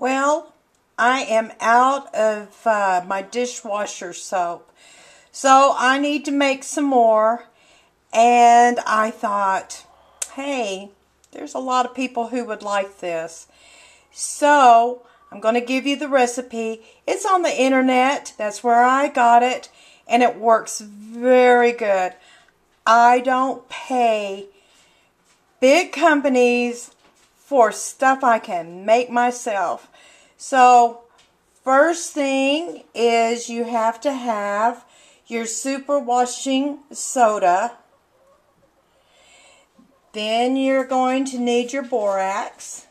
Well, I am out of my dishwasher soap, so I need to make some more. And I thought, hey, there's a lot of people who would like this. So I'm going to give you the recipe. It's on the internet. That's where I got it. And it works very good. I don't pay big companies for stuff I can make myself. So first thing is you have to have your super washing soda. Then you're going to need your borax.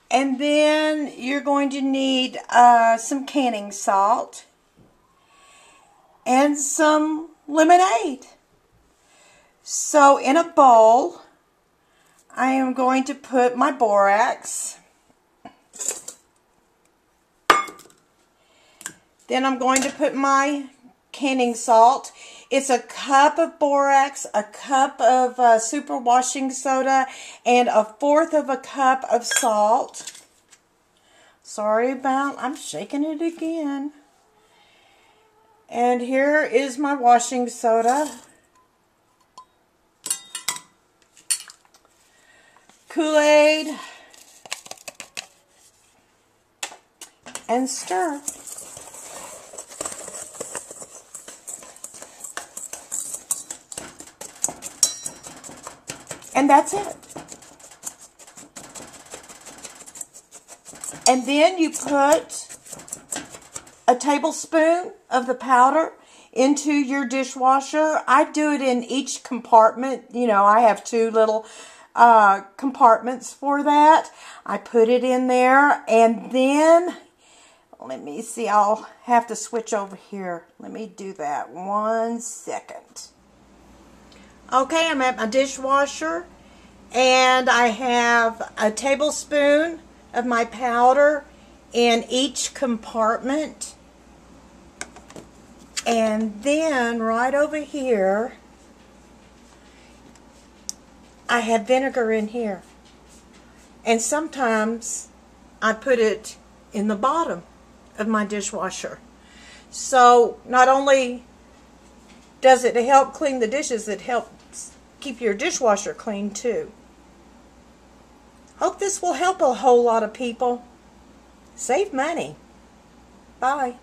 And then you're going to need some canning salt and some lemonade. So in a bowl, I am going to put my borax. Then I'm going to put my canning salt. It's a cup of borax, a cup of super washing soda, and 1/4 of a cup of salt. I'm shaking it again. And here is my washing soda. Kool-Aid. And stir. And that's it. And then you put a tablespoon of the powder into your dishwasher. I do it in each compartment. You know, I have 2 little compartments for that. I put it in there, and then, let me see, I'll have to switch over here. Let me do that 1 second. Okay, I'm at my dishwasher, and I have a tablespoon of my powder in each compartment. And then right over here, I have vinegar in here. And sometimes I put it in the bottom of my dishwasher. So not only does it help clean the dishes, it helps keep your dishwasher clean too. Hope this will help a whole lot of people. Save money. Bye.